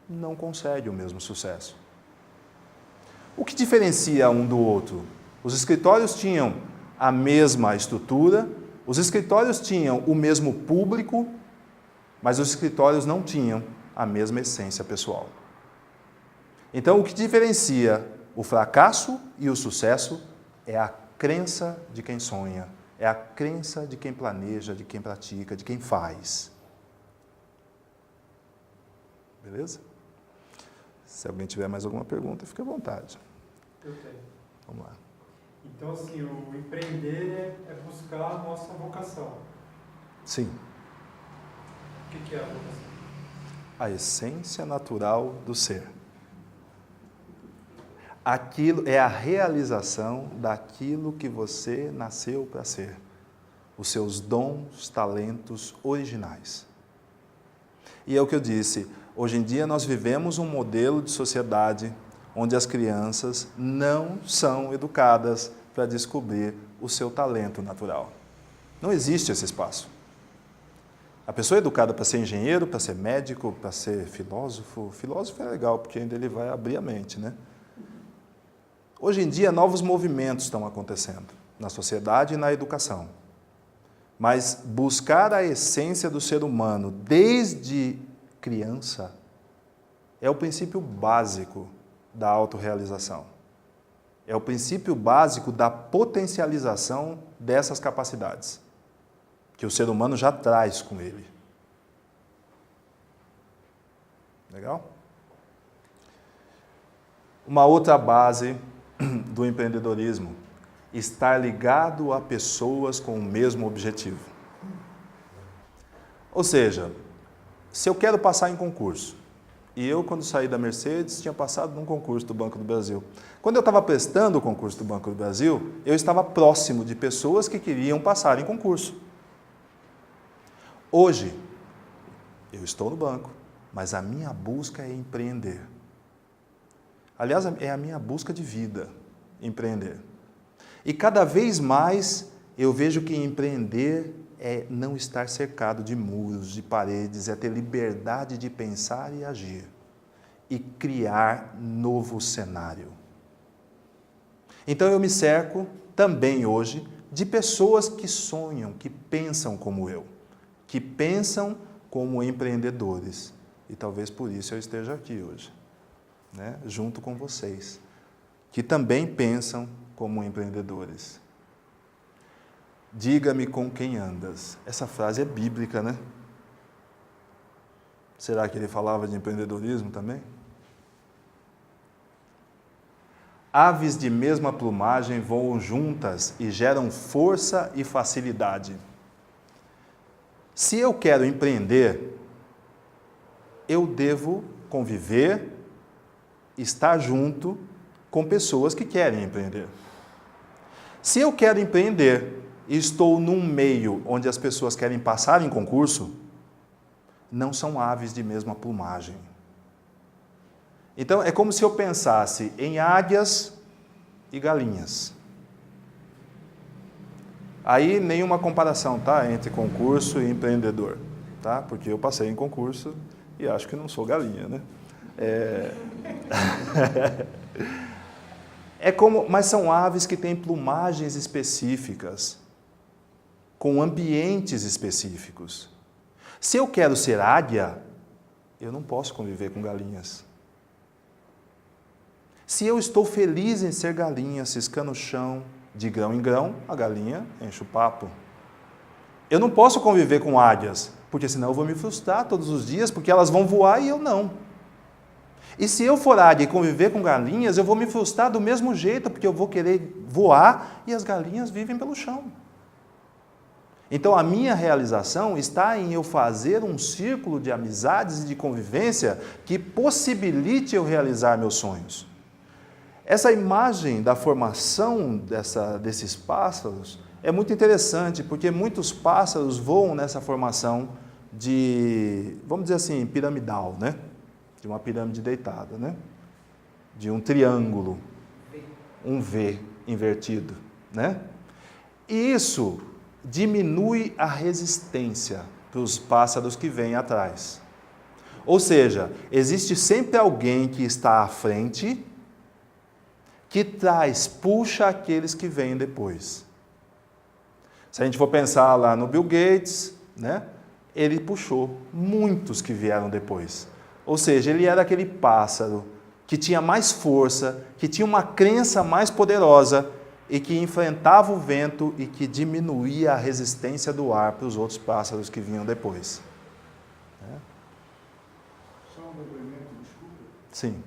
não consegue o mesmo sucesso. O que diferencia um do outro? Os escritórios tinham a mesma estrutura, os escritórios tinham o mesmo público, mas os escritórios não tinham a mesma essência pessoal. Então, o que diferencia o fracasso e o sucesso é a crença de quem sonha, é a crença de quem planeja, de quem pratica, de quem faz. Beleza? Se alguém tiver mais alguma pergunta, fique à vontade. Eu tenho. Vamos lá. Então, assim, o empreender é buscar a nossa vocação. Sim. O que é a vocação? A essência natural do ser. Aquilo é a realização daquilo que você nasceu para ser. Os seus dons, talentos originais. E é o que eu disse, hoje em dia nós vivemos um modelo de sociedade onde as crianças não são educadas para descobrir o seu talento natural. Não existe esse espaço. A pessoa é educada para ser engenheiro, para ser médico, para ser filósofo. Filósofo é legal, porque ainda ele vai abrir a mente, né? Hoje em dia, novos movimentos estão acontecendo na sociedade e na educação. Mas buscar a essência do ser humano desde criança é o princípio básico da autorrealização. É o princípio básico da potencialização dessas capacidades, que o ser humano já traz com ele. Legal? Uma outra base do empreendedorismo: estar ligado a pessoas com o mesmo objetivo. Ou seja, se eu quero passar em concurso, e eu, quando saí da Mercedes, tinha passado num concurso do Banco do Brasil. Quando eu estava prestando o concurso do Banco do Brasil, eu estava próximo de pessoas que queriam passar em concurso. Hoje, eu estou no banco, mas a minha busca é empreender. Aliás, é a minha busca de vida, empreender. E cada vez mais eu vejo que empreender é não estar cercado de muros, de paredes, é ter liberdade de pensar e agir. E criar novo cenário. Então eu me cerco também hoje de pessoas que sonham, que pensam como eu, que pensam como empreendedores. E talvez por isso eu esteja aqui hoje, né? Junto com vocês, que também pensam como empreendedores. Diga-me com quem andas. Essa frase é bíblica, né? Será que ele falava de empreendedorismo também? Aves de mesma plumagem voam juntas e geram força e facilidade. Se eu quero empreender, eu devo conviver, estar junto com pessoas que querem empreender. Se eu quero empreender e estou num meio onde as pessoas querem passar em concurso, não são aves de mesma plumagem. Então, é como se eu pensasse em águias e galinhas. Aí, nenhuma comparação, tá? Entre concurso e empreendedor, tá? Porque eu passei em concurso e acho que não sou galinha, né? Mas são aves que têm plumagens específicas, com ambientes específicos. Se eu quero ser águia, eu não posso conviver com galinhas. Se eu estou feliz em ser galinha, ciscando o chão, de grão em grão, a galinha enche o papo. Eu não posso conviver com águias, porque senão eu vou me frustrar todos os dias, porque elas vão voar e eu não. E se eu for águia e conviver com galinhas, eu vou me frustrar do mesmo jeito, porque eu vou querer voar e as galinhas vivem pelo chão. Então, a minha realização está em eu fazer um círculo de amizades e de convivência que possibilite eu realizar meus sonhos. Essa imagem da formação desses pássaros é muito interessante, porque muitos pássaros voam nessa formação de, vamos dizer assim, piramidal, né? De uma pirâmide deitada, né? De um triângulo, um V invertido, né? E isso diminui a resistência para os pássaros que vêm atrás. Ou seja, existe sempre alguém que está à frente, que puxa aqueles que vêm depois. Se a gente for pensar lá no Bill Gates, né? Ele puxou muitos que vieram depois. Ou seja, ele era aquele pássaro que tinha mais força, que tinha uma crença mais poderosa e que enfrentava o vento e que diminuía a resistência do ar para os outros pássaros que vinham depois. Só um complemento, desculpa. Sim.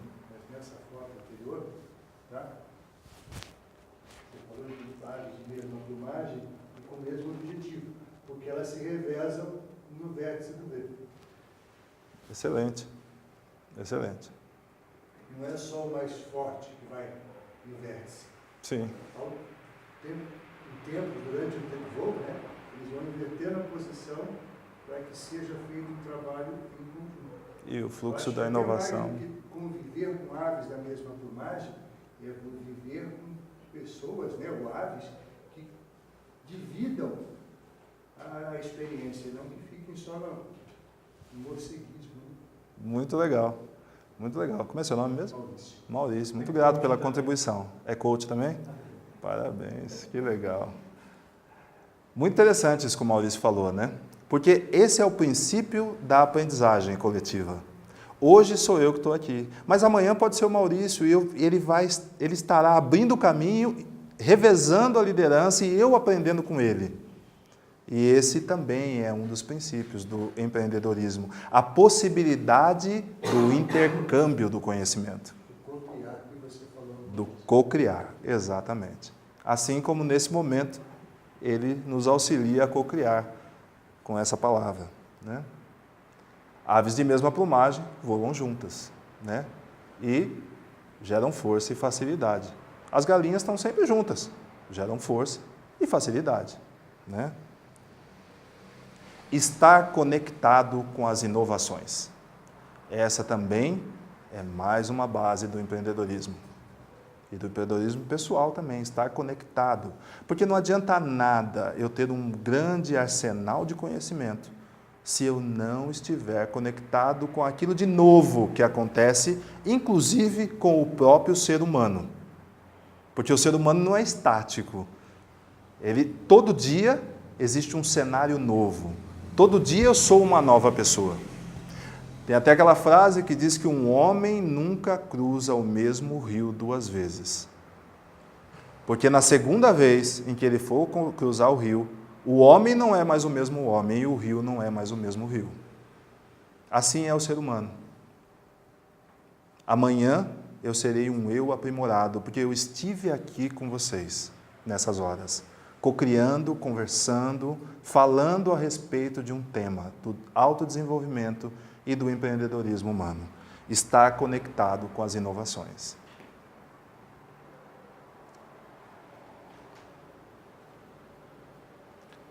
porque elas se revezam no vértice do V. Excelente. Excelente. Não é só o mais forte que vai no vértice. Sim. Ao tempo, durante o voo, né, eles vão inverter a posição para que seja feito um trabalho em conjunto. E o fluxo Eu acho da que inovação. até mais do que conviver com aves da mesma plumagem, é conviver com pessoas, né, ou aves, que dividam a experiência, não que fiquem só no morceguismo. Muito legal. Muito legal. Como é seu nome mesmo? Maurício. Maurício. Muito grato pela contribuição. É coach também? Parabéns. Que legal. Muito interessante isso que o Maurício falou, né? Porque esse é o princípio da aprendizagem coletiva. Hoje sou eu que estou aqui, mas amanhã pode ser o Maurício e ele estará abrindo o caminho, revezando a liderança e eu aprendendo com ele. E esse também é um dos princípios do empreendedorismo, a possibilidade do intercâmbio do conhecimento. Do co-criar que você falou. Do co-criar, exatamente. Assim como nesse momento ele nos auxilia a co-criar com essa palavra, né? Aves de mesma plumagem voam juntas, né? E geram força e facilidade. As galinhas estão sempre juntas, geram força e facilidade, né? Estar conectado com as inovações. Essa também é mais uma base do empreendedorismo. E do empreendedorismo pessoal também, estar conectado. Porque não adianta nada eu ter um grande arsenal de conhecimento se eu não estiver conectado com aquilo de novo que acontece, inclusive com o próprio ser humano. Porque o ser humano não é estático. Todo dia existe um cenário novo. Todo dia eu sou uma nova pessoa. Tem até aquela frase que diz que um homem nunca cruza o mesmo rio 2 vezes. Porque na segunda vez em que ele for cruzar o rio, o homem não é mais o mesmo homem e o rio não é mais o mesmo rio. Assim é o ser humano. Amanhã eu serei um eu aprimorado, porque eu estive aqui com vocês nessas horas, cocriando, conversando, falando a respeito de um tema, do autodesenvolvimento e do empreendedorismo humano. Estar conectado com as inovações.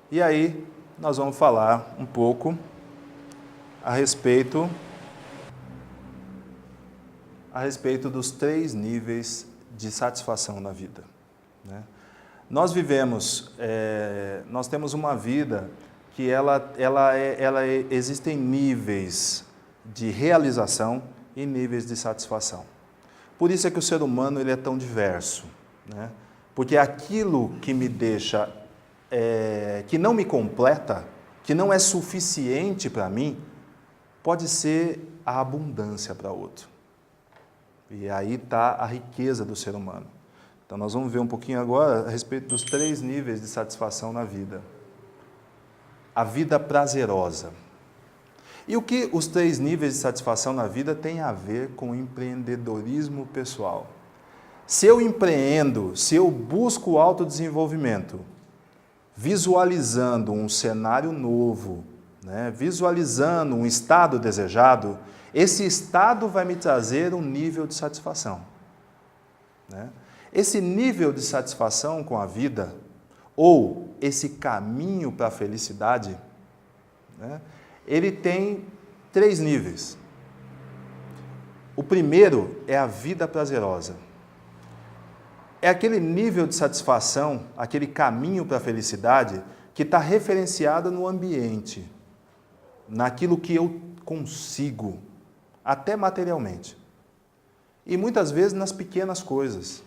E aí, nós vamos falar um pouco a respeito dos 3 níveis de satisfação na vida, né? Nós temos uma vida que existem níveis de realização e níveis de satisfação. Por isso é que o ser humano ele é tão diverso, né? Porque aquilo que me deixa, que não me completa, que não é suficiente para mim, pode ser a abundância para outro. E aí está a riqueza do ser humano. Então nós vamos ver um pouquinho agora a respeito dos 3 níveis de satisfação na vida. A vida prazerosa. E o que os 3 níveis de satisfação na vida têm a ver com o empreendedorismo pessoal? Se eu empreendo, se eu busco o autodesenvolvimento, visualizando um cenário novo, né, visualizando um estado desejado, esse estado vai me trazer um nível de satisfação, né? Esse nível de satisfação com a vida, ou esse caminho para a felicidade, né, ele tem 3 níveis. O primeiro é a vida prazerosa. É aquele nível de satisfação, aquele caminho para a felicidade que está referenciado no ambiente, naquilo que eu consigo, até materialmente. E muitas vezes nas pequenas coisas.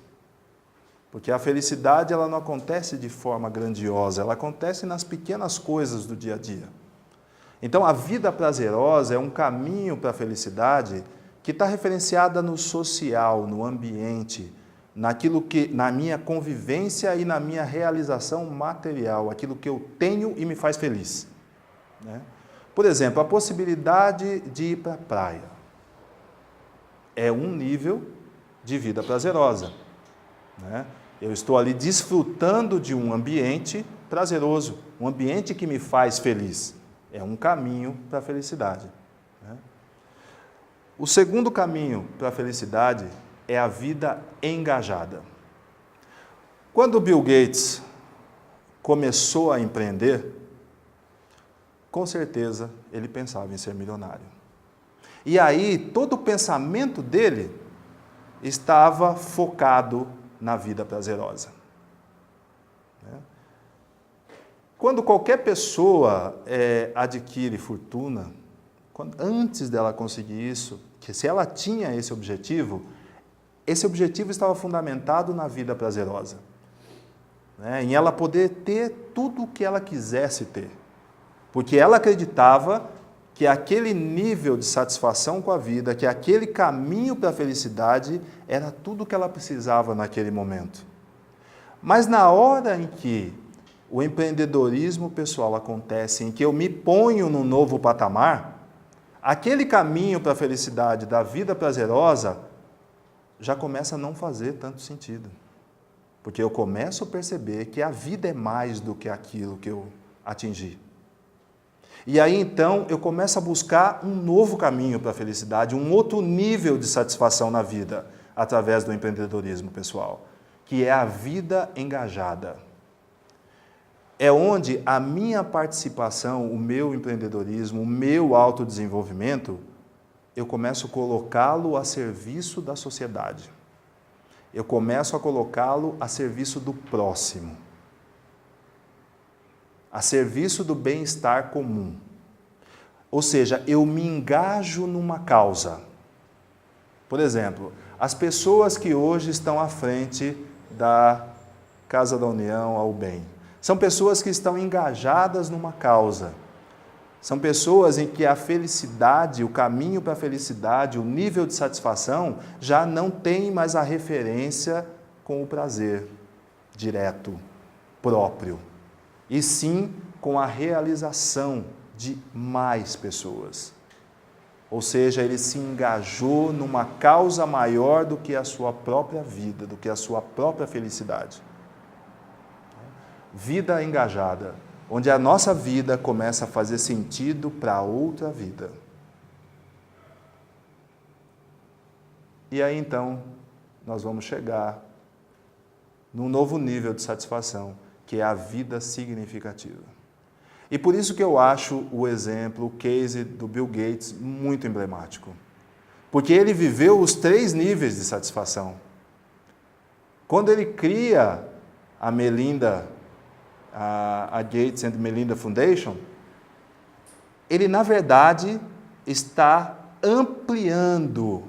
Porque a felicidade ela não acontece de forma grandiosa, ela acontece nas pequenas coisas do dia a dia. Então, a vida prazerosa é um caminho para a felicidade que está referenciada no social, no ambiente, na minha convivência e na minha realização material, aquilo que eu tenho e me faz feliz, né? Por exemplo, a possibilidade de ir para a praia é um nível de vida prazerosa, né? Eu estou ali desfrutando de um ambiente prazeroso. um ambiente que me faz feliz. É um caminho para a felicidade. Né? O segundo caminho para a felicidade é a vida engajada. Quando Bill Gates começou a empreender, com certeza ele pensava em ser milionário. E aí, todo o pensamento dele estava focado na vida prazerosa. Quando qualquer pessoa adquire fortuna, antes dela conseguir isso, que se ela tinha esse objetivo estava fundamentado na vida prazerosa. Em ela poder ter tudo o que ela quisesse ter. Porque ela acreditava que aquele nível de satisfação com a vida, que aquele caminho para a felicidade era tudo o que ela precisava naquele momento. Mas na hora em que o empreendedorismo pessoal acontece, em que eu me ponho num novo patamar, aquele caminho para a felicidade da vida prazerosa já começa a não fazer tanto sentido. Porque eu começo a perceber que a vida é mais do que aquilo que eu atingi. E aí então eu começo a buscar um novo caminho para a felicidade, um outro nível de satisfação na vida, através do empreendedorismo pessoal, que é a vida engajada. É onde a minha participação, o meu empreendedorismo, o meu autodesenvolvimento, eu começo a colocá-lo a serviço da sociedade. Eu começo a colocá-lo a serviço do próximo. A serviço do bem-estar comum. Ou seja, eu me engajo numa causa. Por exemplo, as pessoas que hoje estão à frente da Casa da União ao Bem, são pessoas que estão engajadas numa causa. São pessoas em que a felicidade, o caminho para a felicidade, o nível de satisfação, já não tem mais a referência com o prazer direto, próprio. E sim com a realização de mais pessoas. Ou seja, ele se engajou numa causa maior do que a sua própria vida, do que a sua própria felicidade. Vida engajada, onde a nossa vida começa a fazer sentido para outra vida. E aí então, nós vamos chegar num novo nível de satisfação, que é a vida significativa. E por isso que eu acho o exemplo, o case do Bill Gates muito emblemático. Porque ele viveu os 3 níveis de satisfação. Quando ele cria a Gates and Melinda Foundation, ele na verdade está ampliando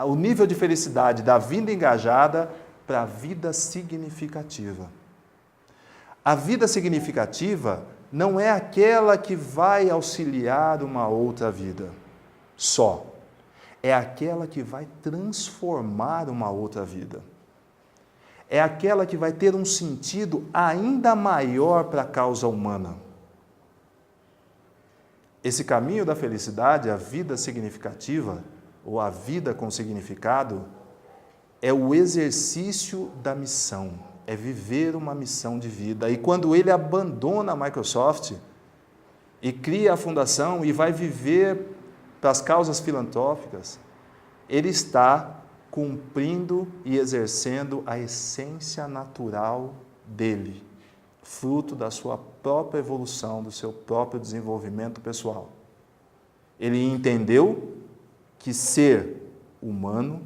o nível de felicidade da vida engajada para a vida significativa. A vida significativa não é aquela que vai auxiliar uma outra vida só. É aquela que vai transformar uma outra vida. É aquela que vai ter um sentido ainda maior para a causa humana. Esse caminho da felicidade, a vida significativa, ou a vida com significado, é o exercício da missão, é viver uma missão de vida. E quando ele abandona a Microsoft e cria a fundação e vai viver para as causas filantrópicas, ele está cumprindo e exercendo a essência natural dele, fruto da sua própria evolução, do seu próprio desenvolvimento pessoal. Ele entendeu que ser humano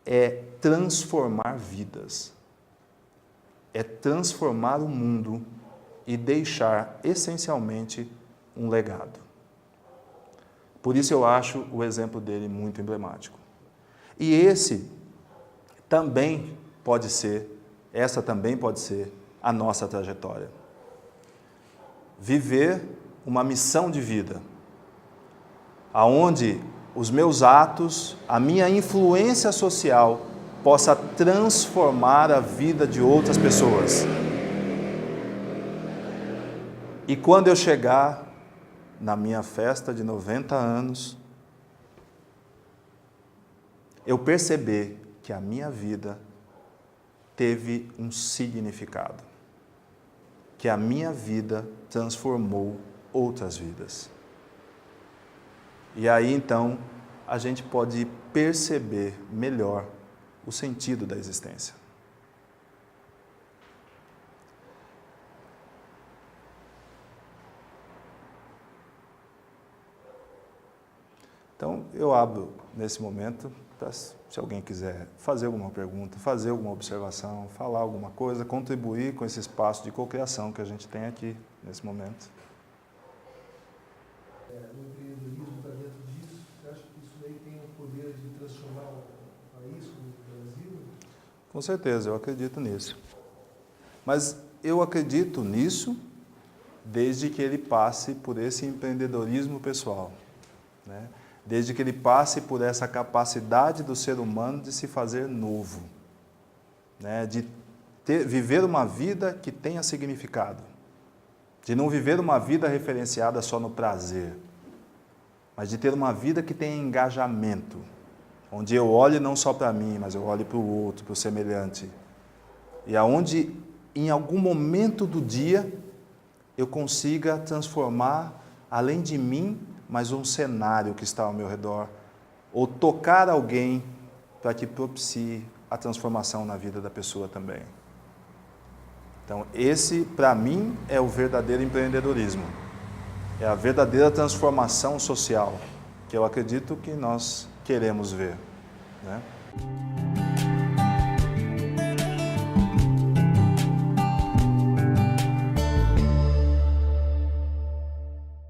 é transformar vidas, é transformar o mundo e deixar, essencialmente, um legado. Por isso eu acho o exemplo dele muito emblemático. E essa também pode ser a nossa trajetória. Viver uma missão de vida, aonde os meus atos, a minha influência social possa transformar a vida de outras pessoas. E quando eu chegar na minha festa de 90 anos, eu perceber que a minha vida teve um significado. que a minha vida transformou outras vidas. E aí, então, a gente pode perceber melhor o sentido da existência. Então, eu abro nesse momento, para se alguém quiser fazer alguma pergunta, fazer alguma observação, falar alguma coisa, contribuir com esse espaço de cocriação que a gente tem aqui nesse momento. O empreendedorismo está dentro disso. Você acha que isso daí tem o poder de transformar o país, o Brasil? Com certeza, eu acredito nisso. Mas eu acredito nisso desde que ele passe por esse empreendedorismo pessoal, né? Desde que ele passe por essa capacidade do ser humano de se fazer novo, né? De viver uma vida que tenha significado, de não viver uma vida referenciada só no prazer, mas de ter uma vida que tenha engajamento, onde eu olhe não só para mim, mas eu olhe para o outro, para o semelhante, e aonde, em algum momento do dia, eu consiga transformar, além de mim, mas um cenário que está ao meu redor, ou tocar alguém para que propicie a transformação na vida da pessoa também. Então, esse, para mim, é o verdadeiro empreendedorismo. É a verdadeira transformação social que eu acredito que nós queremos ver, né?